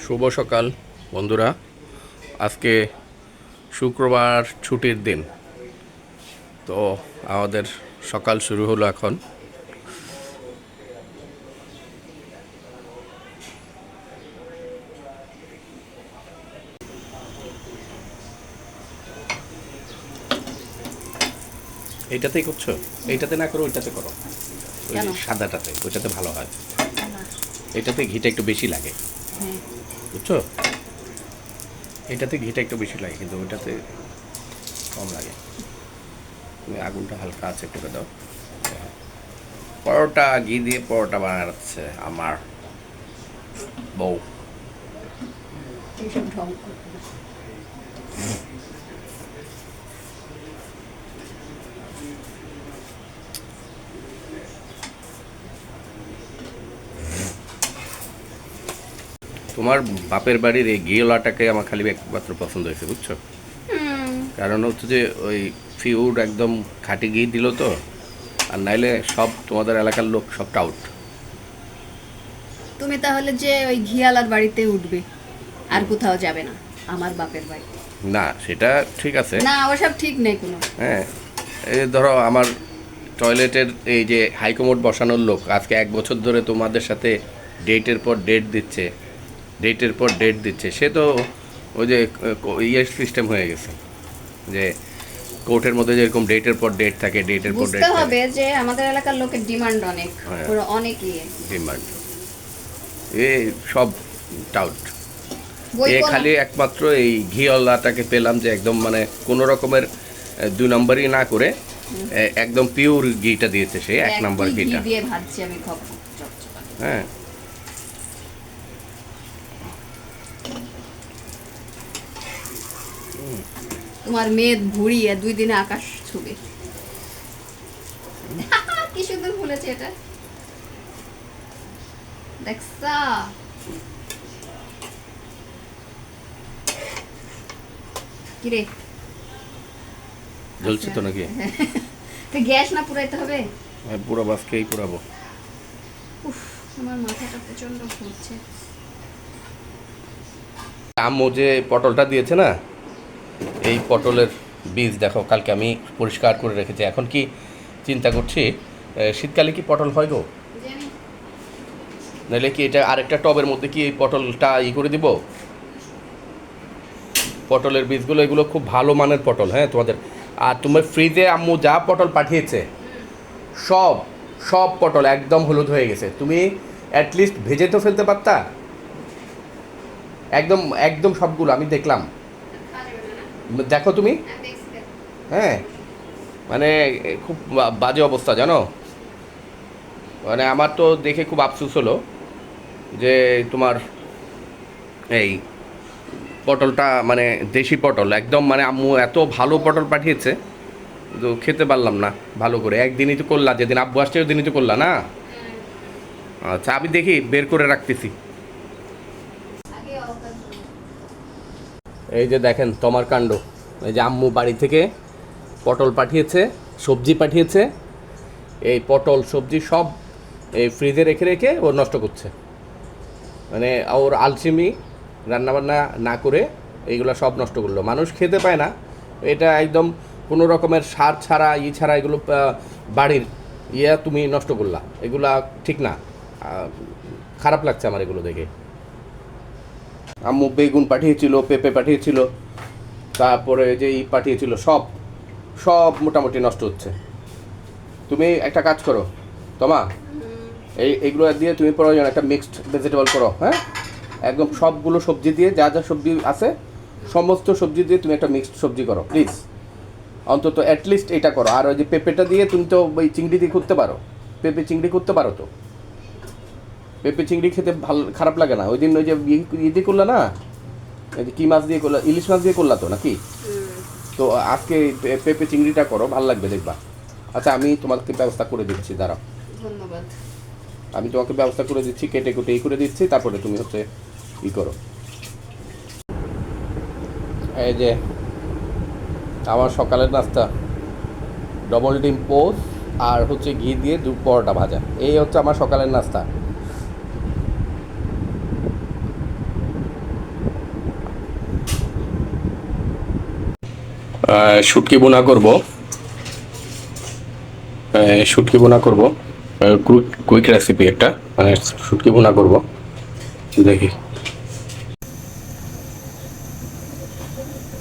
শুভ সকাল বন্ধুরা। আজকে শুক্রবার, ছুটির দিন। তো আমাদের সকাল শুরু হলো এখন। এইটাতেই করছো? এইটাতে না করো, ওইটাতে করো। ওই কেন? সাদাটাতে, ওইটাতে ভালো হয়। না। এটাতে ঘিটা একটু বেশি লাগে, হ্যাঁ। বুঝছো? এটাতে ঘিটা একটু বেশি লাগে, কিন্তু ওইটাতে কম লাগে। তুমি আগুনটা হালকা আছে করে দাও। পরোটা, ঘি দিয়ে পরোটা বানাচ্ছে আমার বউ। এইসব ঢং করবে না। তোমার বাপের বাড়ির এই ঘিওয়ালাটাকে আমার খালি একমাত্র পছন্দ হয়েছে, বুঝছো? কারণ হচ্ছে যে ওই ফিউড একদম খাঁটি ঘি দিল তো। আর নাইলে সব তোমাদের এলাকার লোক সব টাউট। তুমি তাহলে যে ওই ঘিয়ালার বাড়িতে উঠবে, আর কোথাও যাবে না আমার বাপের বাড়ি। না, সেটা ঠিক আছে। না, ওসব ঠিক নেই কোনো। হ্যাঁ, এই ধরো আমার টয়লেটের এই যে হাইকমোড বসানোর লোক আজকে 1 বছর ধরে তোমাদের সাথে ডেটের পর ডেট দিচ্ছে, ডেটের পর ডেট দিচ্ছে। সে তো ওই যে ইয়ের সিস্টেম হয়ে গেছে, যে কোর্টের মধ্যে যেরকম ডেটের পর ডেট থাকে, ডেটের পর ডেট বুঝতে হবে যে আমাদের এলাকার লোকের ডিমান্ড অনেক, হ্যাঁ। পুরো অনেক ইয়ে। ডিমান্ড এ সব টাউট। বই এ কোন খালি একমাত্র এই ঘিওয়ালাটাকে পেলাম, যে একদম মানে কোনো রকমের 2 নম্বরই না করে একদম পিওর ঘিটা দিয়েছে, সে 1 নম্বর একই ঘি ঘিটা। দিয়ে ভাজছি আমি চপচপা। হ্যাঁ, তোমার মেয়ে ভুড়ি 2 দিনে আকাশ ছুবে। কি সুন্দর ফুলেছে এটা, দেখছা? কিরে, জ্বলছে তো নাকি? তো গ্যাস না পুরাইতে হবে? পুরো বাসকেই পুরাবো। উফ, আমার মাথাটা প্রচন্ড ঘুরছে। আম্মু যে পটলটা দিয়েছে না, এই পটলের বীজ দেখো, কালকে আমি পরিষ্কার করে রেখেছি। এখন কি চিন্তা করছি, শীতকালে কি পটল হয় গো? জানি। নাহলে কি এটা আরেকটা টবের মধ্যে কি এই পটলটা করে দিব? পটলের বীজগুলো, এগুলো খুব ভালো মানের পটল। হ্যাঁ, তোমাদের আর তোমার ফ্রিজে আম্মু যা পটল পাঠিয়েছে, সব সব পটল একদম হলুদ হয়ে গেছে। তুমি অ্যাটলিস্ট ভেজে তো ফেলতে পারতা। একদম একদম সবগুলো আমি দেখলাম, দেখো তুমি। হ্যাঁ, মানে খুব বাজে অবস্থা, জানো। মানে আমার তো দেখে খুব আফসোস হলো যে তোমার এই পটলটা, মানে দেশি পটল একদম, মানে আম্মু এত ভালো পটল পাঠিয়েছে, তো খেতে পারলাম না ভালো করে। একদিনই তো করলা, যেদিন আব্বু আসছে ওই দিনই তো করলা না। আচ্ছা, আমি দেখি বের করে রাখতেছি। এই যে দেখেন তোমার কাণ্ড। এই যে আম্মু বাড়ি থেকে পটল পাঠিয়েছে, সবজি পাঠিয়েছে। এই পটল সবজি সব এই ফ্রিজে রেখে রেখে ও নষ্ট করছে। মানে ওর আলসেমি, রান্নাবান্না না করে এইগুলো সব নষ্ট করলো। মানুষ খেতে পায় না, এটা একদম কোনো রকমের সার ছাড়া ছাড়া এগুলো বাড়ির তুমি নষ্ট করলা। এগুলা ঠিক না। খারাপ লাগছে আমার এগুলো দেখে। আম্মু বেগুন পাঠিয়েছিল, পেঁপে পাঠিয়েছিল, তারপরে যে পাঠিয়েছিল, সব সব মোটামুটি নষ্ট হচ্ছে। তুমি একটা কাজ করো তোমা, এইগুলো দিয়ে তুমি প্রয়োজন একটা মিক্সড ভেজিটেবল করো। হ্যাঁ, একদম সবগুলো সবজি দিয়ে, যা যা সবজি আছে সমস্ত সবজি দিয়ে তুমি একটা মিক্সড সবজি করো প্লিজ। অন্তত অ্যাটলিস্ট এটা করো। আর ওই যে পেঁপেটা দিয়ে তুমি তো ওই চিংড়ি দিয়ে করতে পারো, পেঁপে চিংড়ি করতে পারো তো। পেঁপে চিংড়ি খেতে ভালো, খারাপ লাগে না। ওই দিন ওই যে দিয়ে করলা না, এই যে কী মাছ দিয়ে করলা, ইলিশ মাছ দিয়ে করলা তো নাকি? তো আজকে পেঁপে চিংড়িটা করো, ভালো লাগবে দেখবা। আচ্ছা, আমি তোমাকে ব্যবস্থা করে দিচ্ছি, দাঁড়াও। ধন্যবাদ। আমি তোমাকে ব্যবস্থা করে দিচ্ছি, কেটে কুটে করে দিচ্ছি, তারপরে তুমি হচ্ছে করো। এই যে আমার সকালের নাস্তা, ডবল ডিম পোস্ট আর হচ্ছে ঘি দিয়ে 2 পরোটা ভাজা। এই হচ্ছে আমার সকালের নাস্তা। শুটকি বোনা করব। শুটকি বোনা করব, কুইক রেসিপি একটা, মানে শুটকি বোনা করব। দেখি,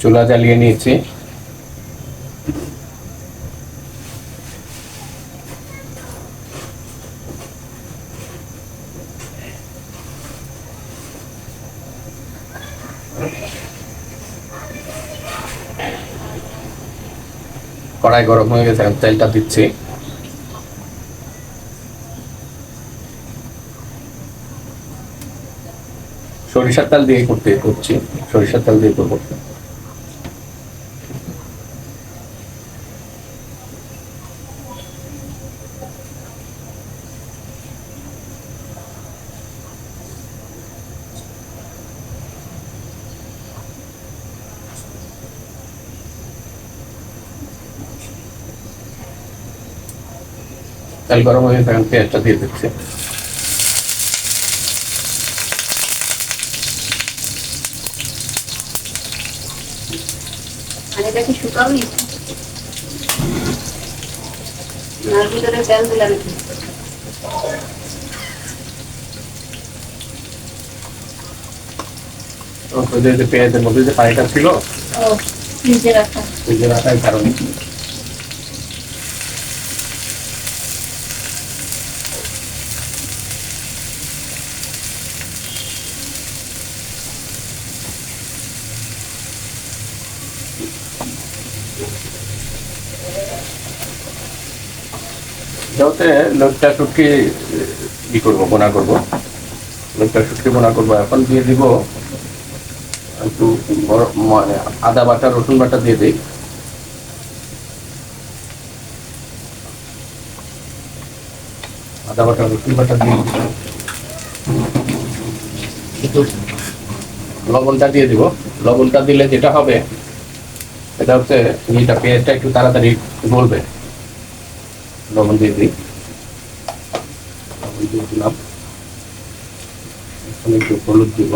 চুলা জ্বালিয়ে নিয়েছি। কড়াই গরম হয়ে গেছে, এখন তেলটা দিচ্ছি। সরিষার তেল দিয়ে করছি, সরিষার তেল দিয়ে করবো। তেল গরম হয়ে গেছে, এখন পেঁয়াজটা দিয়ে দিচ্ছি। আর এটা কি শুকাওনি? আর ভিতরে তেল দিলা নাকি? পেঁয়াজের মধ্যে যে পানিটা ছিল, ও ফ্রিজে রাখা। ফ্রিজে রাখার কারণে। যাতে লোকটা শুটকি ই করবো, বোনা করবো। লোকটা শুটকি বোনা করবো। এখন দিয়ে দিব একটু মানে আদা বাটা, রসুন বাটা দিয়ে দিই। আদা বাটা, রসুন বাটা দিয়ে একটু লবণটা দিয়ে দিব। লবণটা দিলে যেটা হবে, এটা হচ্ছে এইটা পেঁয়াজটা একটু তাড়াতাড়ি গলবে। লবণ দিয়ে দিই, লবণ দিয়ে দিলাম। এখন একটু হলুদ দিব।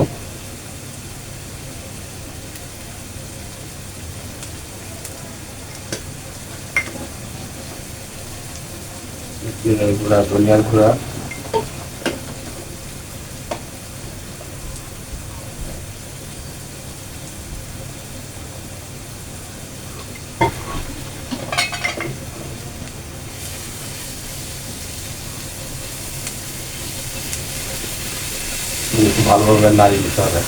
জিরার গুঁড়া, ধনিয়ার গুঁড়া, ভালোভাবে নাড়িয়ে দিতে হবে।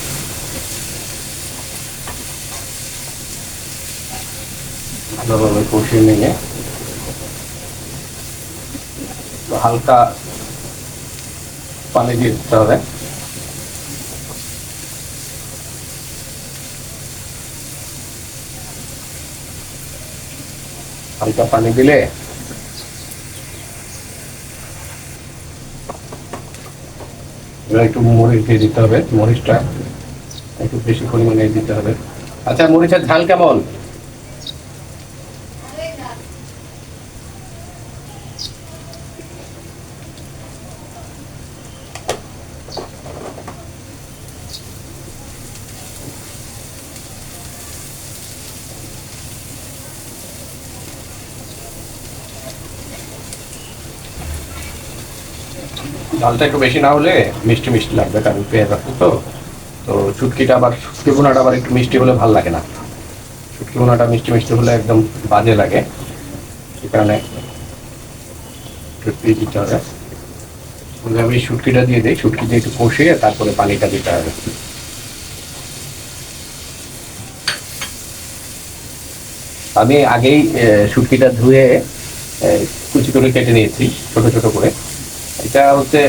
ভালোভাবে কষিয়ে নিয়ে হালকা পানি দিয়ে দিতে হবে। হালকা পানি দিলে একটু মরিচ দিয়ে দিতে হবে। মরিচটা একটু বেশি পরিমাণে দিতে হবে। আচ্ছা, মরিচের ঝাল কেমন? ঝালটা একটু বেশি না হলে মিষ্টি মিষ্টি লাগবে, কারণ পেঁয়াজ আছে তো। তো শুটকিটা আবার, শুটকি বোনাটা আবার একটু মিষ্টি হলে ভালো লাগে না। শুটকি বোনাটা মিষ্টি মিষ্টি হলে একদম বাজে লাগে। সে কারণে শুটকি দিতে হবে। আমি শুটকিটা দিয়ে দিই, শুটকি দিয়ে একটু কষিয়ে তারপরে পানিটা দিতে হবে। আমি আগেই শুটকিটা ধুয়ে কুচি করে কেটে নিয়েছি, ছোট ছোট করে। এটা হচ্ছে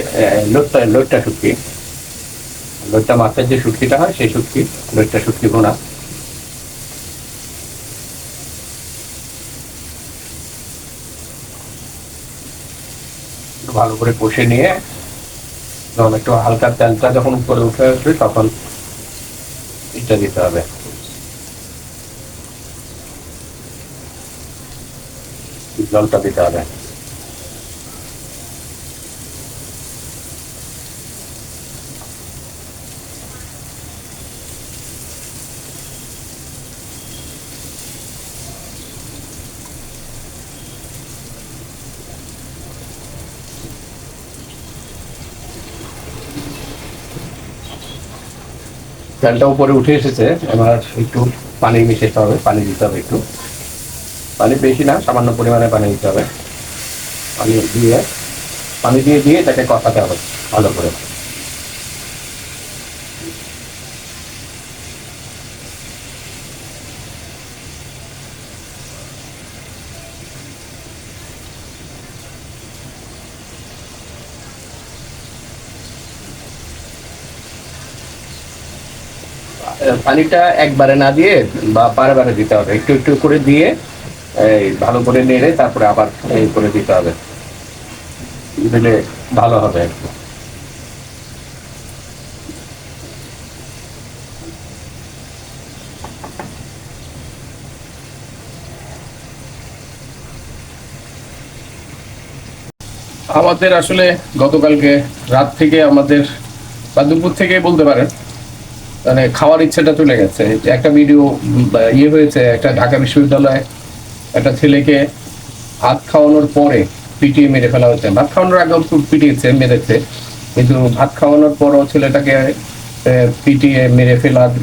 লোটটা শুটকি। লোটটা মাছের যে শুটকিটা হয়, সেই শুটকি, লোটটা শুটকি বোনা। ভালো করে কষে নিয়ে যখন একটু হালকা তেলটা যখন উপরে উঠে আসবে, তখন এটা দিতে হবে, জলটা দিতে হবে। চালটা উপরে উঠে এসেছে, এবার একটু পানি মিশাতে হবে, পানি দিতে হবে একটু, পানি বেশি না, সামান্য পরিমাণে পানি দিতে হবে। পানি দিয়ে এটাকে কষাতে হবে ভালো করে। পানিটা একবারে না দিয়ে বা বারে বারে দিতে হবে, একটু একটু করে দিয়ে এই ভালো করে নেড়ে তারপরে আবার এই করে দিতে হবে, দিলে ভালো হবে একটু। আমাদের আসলে গতকালকে রাত থেকে আমাদের বা দুপুর থেকে বলতে পারেন, মানে খাওয়ার ইচ্ছাটা চলে গেছে। একটা ভিডিও হয়েছে, একটা ঢাকা বিশ্ববিদ্যালয়ে একটা ছেলেকে ভাত খাওয়ানোর পরে পিটিয়ে মেরে ফেলা হয়েছে। ভাত খাওয়ানোর আগেও পিটিয়েছে, মেরেছে, কিন্তু ভাত খাওয়ানোর পরও ছেলেটাকে পিটিয়ে মেরে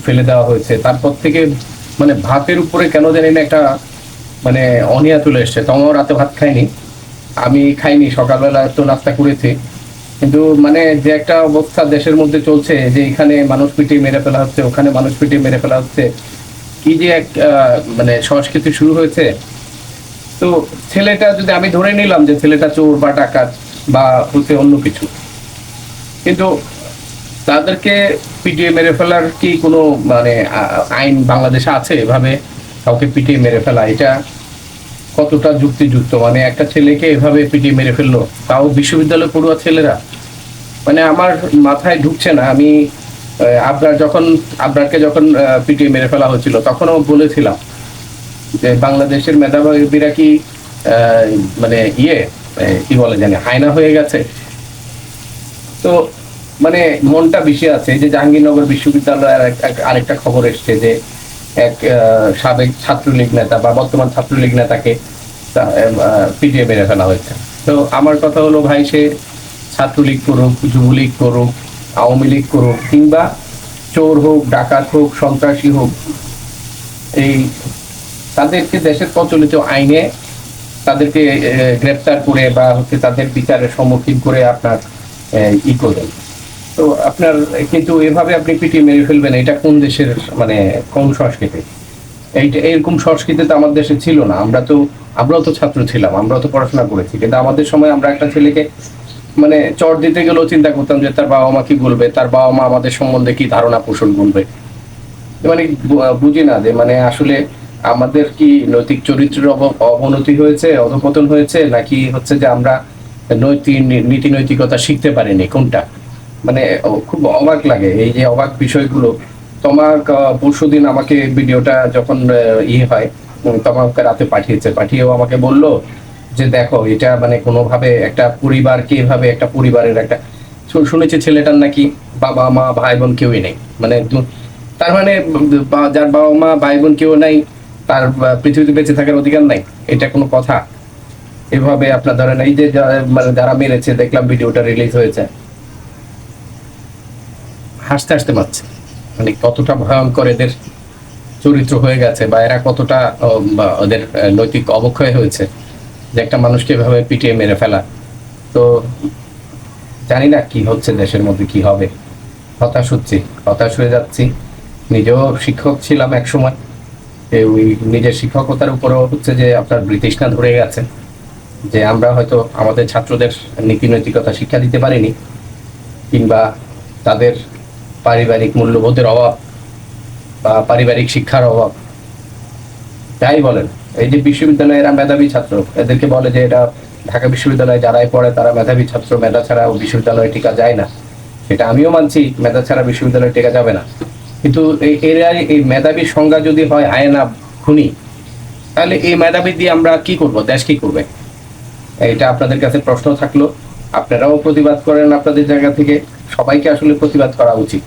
ফেলে দেওয়া হয়েছে। তারপর থেকে মানে ভাতের উপরে কেন জানি না একটা মানে অনীহা চলে এসছে। তোমার রাতে ভাত খাইনি, আমি খাইনি, সকালবেলা তো নাস্তা করেছি, কিন্তু মানে যে একটা অবস্থা দেশের মধ্যে চলছে, যে এখানে মানুষ পিটিয়ে মেরে ফেলা হচ্ছে, ওখানে মানুষ পিটিয়ে মেরে ফেলা হচ্ছে, কি যে এক মানে সংস্কৃতি শুরু হয়েছে। তো ছেলেটা যদি আমি ধরে নিলাম যে ছেলেটা চোর বা ডাকাত বা হচ্ছে অন্য কিছু, কিন্তু তাদেরকে পিটিয়ে মেরে ফেলার কি কোনো মানে আইন বাংলাদেশে আছে এভাবে কাউকে পিটিয়ে মেরে ফেলা? এটা কতটা যুক্তিযুক্ত? মানে একটা ছেলেকে এভাবে পিটিয়ে মেরে ফেললো, তাও বিশ্ববিদ্যালয় পড়ুয়া ছেলেরা। মানে আমার মাথায় ঢুকছে না। আমি আবরারকে যখন পিটিয়ে মেরে ফেলা হয়েছিল তখনও বলেছিলাম যে বাংলাদেশের মেধাবীরা কি মানে কি বলে জানি হায়না হয়ে গেছে। তো মানে মনটা বেশি আছে। যে জাহাঙ্গীরনগর বিশ্ববিদ্যালয়ের আরেকটা খবর এসছে যে এক সাবেক ছাত্রলীগ নেতা বা বর্তমান ছাত্রলীগ নেতাকে পিটিয়ে মেরে ফেলা হয়েছে। তো আমার কথা হলো, ভাই, সে ছাত্রলীগ করুক, যুবলীগ করুক, আওয়ামী লীগ করুক, কিংবা চোর হোক, ডাকাত হোক, সন্ত্রাসী হোক, এই তাদেরকে দেশের প্রচলিত আইনে তাদেরকে গ্রেপ্তার করে বা হচ্ছে তাদের বিচারের সম্মুখীন করে আপনার করবেন। তো আপনার কিন্তু এভাবে আপনি পিটিয়ে মেরে ফেলবেন, এটা কোন দেশের মানে কোন সংস্কৃতি? এইটা এরকম সংস্কৃতি তো আমার দেশে ছিল না। আমরাও তো ছাত্র ছিলাম, আমরাও তো পড়াশোনা করেছি, কিন্তু আমাদের সময় আমরা একটা ছেলেকে মানে চট দিতে গেলেও চিন্তা করতাম যে তার বাবা মা কি বলবে, তার বাবা মা আমাদের সম্বন্ধে কি ধারণা পোষণ করবে। মানে বুঝি না যে মানে আসলে আমাদের কি নৈতিক চরিত্রের অবনতি হয়েছে, অধপতন হয়েছে, নাকি হচ্ছে যে আমরা নীতি নৈতিকতা শিখতে পারিনি, কোনটা? মানে খুব অবাক লাগে এই যে অবাক বিষয়গুলো। তোমার পরশুদিন আমাকে ভিডিওটা যখন হয়, তোমাকে রাতে পাঠিয়েও আমাকে বললো যে দেখো এটা মানে কোনোভাবে একটা পরিবারকে এভাবে একটা পরিবারের একটা শুনেছি ছেলেটার নাকি বাবা মা ভাই বোন কেউই নেই। মানে তার মানে যার বাবা মা ভাই বোন কেউ নাই তার পৃথিবীতে বেঁচে থাকার অধিকার নাই? এটা কোনো কথা? এভাবে আপনার ধরেন এই যে মানে যারা মেরেছে, দেখলাম ভিডিওটা রিলিজ হয়েছে, হাসতে হাসতে পাচ্ছে। মানে কতটা ভয়ঙ্কর এদের চরিত্র হয়ে গেছে, বা এরা কতটা ওদের নৈতিক অবক্ষয় হয়েছে যে একটা মানুষকে এভাবে পিটিয়ে মেরে ফেলা। তো জানি না কি হচ্ছে দেশের মধ্যে, কি হবে। হতাশ হয়ে যাচ্ছি। নিজেও শিক্ষক ছিলাম এক সময়, ওই নিজের শিক্ষকতার উপরেও হচ্ছে যে আপনার বিতৃষ্ণা ধরে গেছে, যে আমরা হয়তো আমাদের ছাত্রদের নীতি নৈতিকতা শিক্ষা দিতে পারিনি, কিংবা তাদের পারিবারিক মূল্যবোধের অভাব বা পারিবারিক শিক্ষার অভাব, যাই বলেন। এই যে বিশ্ববিদ্যালয়ে এরা মেধাবী ছাত্র, এদেরকে বলে যে এটা ঢাকা বিশ্ববিদ্যালয়ে যারাই পড়ে তারা মেধাবী ছাত্র, মেধা ছাড়া বিশ্ববিদ্যালয়ে টিকা যায় না। সেটা আমিও মানছি, মেধা ছাড়া বিশ্ববিদ্যালয়ে টিকা যাবে না। কিন্তু এই মেধাবীর সংজ্ঞা যদি হয় আয়না খুনি, তাহলে এই মেধাবী দিয়ে আমরা কি করব? দেশ কি করবে? এটা আপনাদের কাছে প্রশ্ন থাকলো। আপনারাও প্রতিবাদ করেন আপনাদের জায়গা থেকে, সবাইকে আসলে প্রতিবাদ করা উচিত।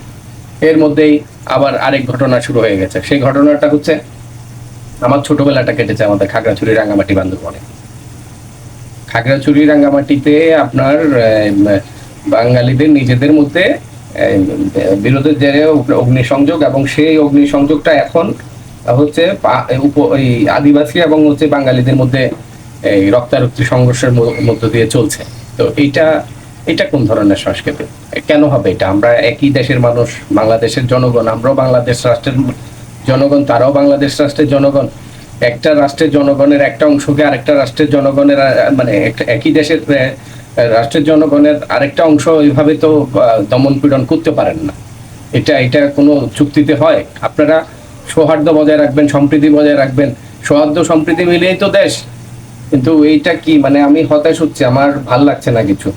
এর মধ্যেই আবার আরেক ঘটনা শুরু হয়ে গেছে। সেই ঘটনাটা হচ্ছে আমার ছোটবেলাটা কেটেছে আমাদের খাগড়াছড়ি রাঙ্গামাটি বান্দরবনে। খাগড়াছড়ি রাঙ্গামাটিতে আপনার বাঙালিদের নিজেদের মধ্যে বিরোধের জেরে অগ্নিসংযোগ, এবং সেই অগ্নিসংযোগটা এখন হচ্ছে এই আদিবাসী এবং হচ্ছে বাঙালিদের মধ্যে এই রক্তারক্তি সংঘর্ষের মধ্য দিয়ে চলছে। তো এইটা এটা কোন ধরনের সংস্কৃতি? কেন হবে এটা? আমরা একই দেশের মানুষ, বাংলাদেশের জনগণ, আমরাও বাংলাদেশ রাষ্ট্রের জনগণ, তারাও বাংলাদেশ রাষ্ট্রের জনগণ। একটা রাষ্ট্রের জনগণের একটা অংশকে আরেকটা রাষ্ট্রের জনগণের মানে একই দেশের রাষ্ট্রের জনগণের আরেকটা অংশ এইভাবে তো দমন পীড়ন করতে পারেন না। এটা কোনো চুক্তিতে হয়? আপনারা সৌহার্দ্য বজায় রাখবেন, সম্প্রীতি বজায় রাখবেন, সৌহার্দ্য সম্প্রীতি মিলেই তো দেশ। কিন্তু এইটা কি, মানে আমি হতাশ হচ্ছি, আমার ভাল লাগছে না কিছু।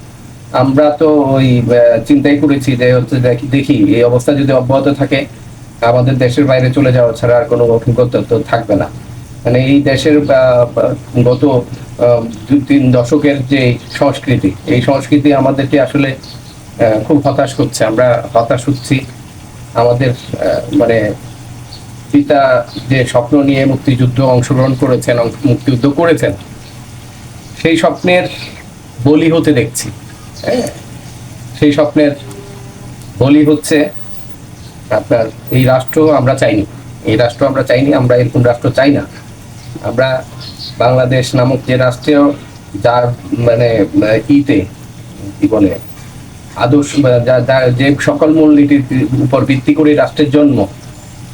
আমরা তো ওই চিন্তাই করেছি যে হচ্ছে দেখি এই অবস্থা যদি অব্যাহত থাকে আমাদের দেশের বাইরে চলে যাওয়া ছাড়া আর কোনো অভিজ্ঞতা তো থাকবে না। মানে এই দেশের গত 2-3 দশকের যে সংস্কৃতি, এই সংস্কৃতি আমাদেরকে আসলে খুব হতাশ করছে। আমরা হতাশ হচ্ছি। আমাদের মানে পিতা যে স্বপ্ন নিয়ে মুক্তিযুদ্ধ অংশগ্রহণ করেছেন, মুক্তিযুদ্ধ করেছেন, সেই স্বপ্নের বলি হতে দেখছি। সেই স্বপ্নের বলি হচ্ছে আপনার এই রাষ্ট্র আমরা চাইনি, এই রাষ্ট্র আমরা চাইনি, আমরা এরকম রাষ্ট্র চাই না। আমরা বাংলাদেশ নামক যে রাষ্ট্রেও যার মানে ইতে কি বলে আদর্শ, যে সকল মূলনীতির উপর ভিত্তি করে রাষ্ট্রের জন্ম,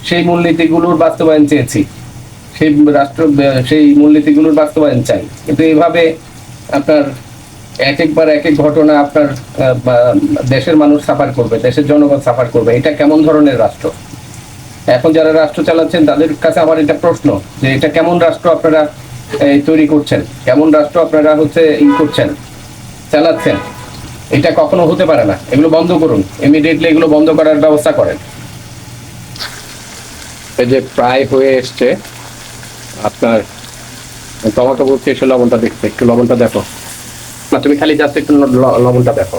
সেই মূলনীতিগুলোর বাস্তবায়ন চেয়েছি, সেই মূলনীতিগুলোর বাস্তবায়ন চাই। কিন্তু এইভাবে আপনার একবার এক এক ঘটনা আপনার দেশের মানুষ সাফার করবে, দেশের জনগণ সাফার করবে। এটা কেমন ধরনের রাষ্ট্র? এখন যারা রাষ্ট্র চালাচ্ছেন তাদের কাছে আমার এটা প্রশ্ন যে এটা কেমন রাষ্ট্র আপনারা তৈরি করছেন, কেমন রাষ্ট্র আপনারা হচ্ছে করছেন, চালাচ্ছেন? এটা কখনো হতে পারে না। এগুলো বন্ধ করুন, ইমিডিয়েটলি এগুলো বন্ধ করার ব্যবস্থা করেন। এই যে প্রায় হয়ে এসছে আপনার টমেটো বলছে, এসে লবণটা দেখতে, একটু লবণটা দেখো না, তুমি খালি জাস্ট একটু লবণটা দেখো।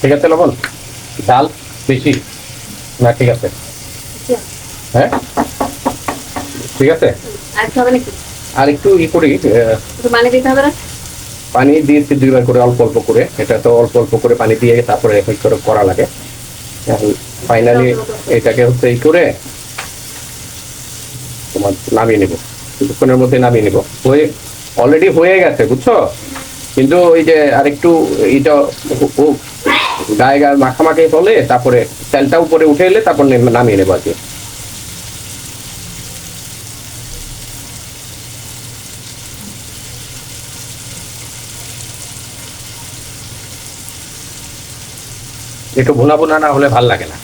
ঠিক আছে লবণ? ডাল বেশি না? ঠিক আছে, হ্যাঁ ঠিক আছে। আর একটু করি, পানি দিয়েছি 2বার করে, অল্প অল্প করে। এটা তো অল্প অল্প করে পানি দিয়ে তারপরে করা লাগে। ফাইনালি এটাকে হচ্ছে করে তোমার নামিয়ে নিব, কিছুক্ষণের মধ্যে নামিয়ে নিব। অলরেডি হয়ে গেছে, বুঝছো? কিন্তু ওই যে আরেকটু এটা গায়ে গায়ে মাখামাখি হলে তারপরে তেলটা উপরে উঠে এলে তারপর নামিয়ে নেবো আর কি। একটু ভুনা ভুনা না হলে ভাল লাগে না।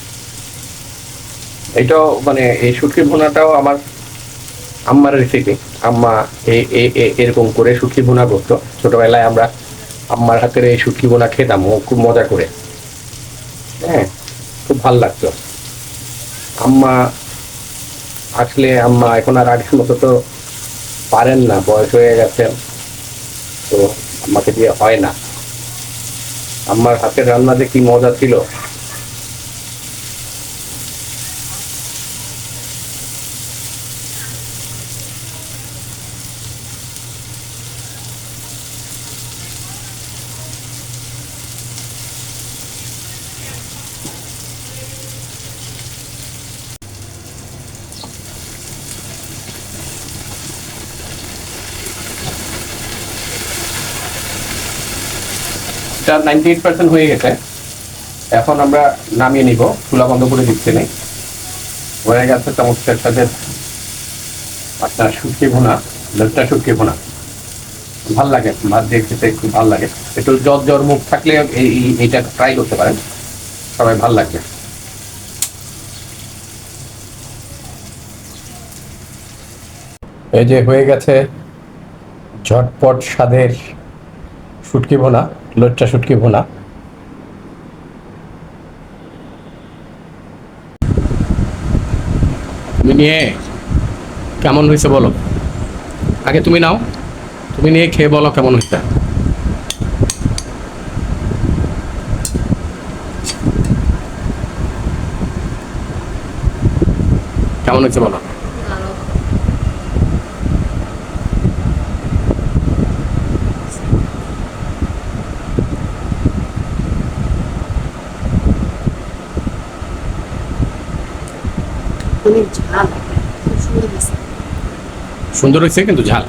এইটাও মানে এই শুটকি ভুনাটাও আমার আম্মার রেসিপি। আম্মা এরকম করে শুটকি ভুনা করতো ছোটবেলায়। আমরা আম্মার হাতের এই শুটকি ভুনা খেতাম খুব মজা করে, হ্যাঁ, খুব ভাল লাগতো। আম্মা আসলে আম্মা এখন আর আগের মতো তো পারেন না, বয়স হয়ে গেছে, তো আম্মাকে দিয়ে হয় না। আম্মার হাতের রান্না যে কি মজা ছিল। এটা 98% হয়ে গেছে। এখন আমরা নামিয়ে নিব, চুলা বন্ধ করে দিচ্ছি নেই। হয়ে গেছে চমৎকার সাথে আপনার শুটকি ভুনা, লেট্টা শুটকি ভুনা। ভাল লাগে, ভাত দিয়ে খেতে খুব ভাল লাগে। একটু জ্বর মুখ থাকলে এইটা ট্রাই করতে পারেন, সবাই ভাল লাগবে। এই যে হয়ে গেছে ঝটপট স্বাদের শুটকি ভুনা, লচ্চা শুটকি ভুনা। তুমি নিয়ে কেমন হয়েছে বলো? আগে তুমি নাও, তুমি নিয়ে খেয়ে বলো কেমন হয়েছে। কেমন হয়েছে বলো? অনেক ঝাল, খুব সুন্দর হয়েছে। সুন্দর হয়েছে কিন্তু ঝাল।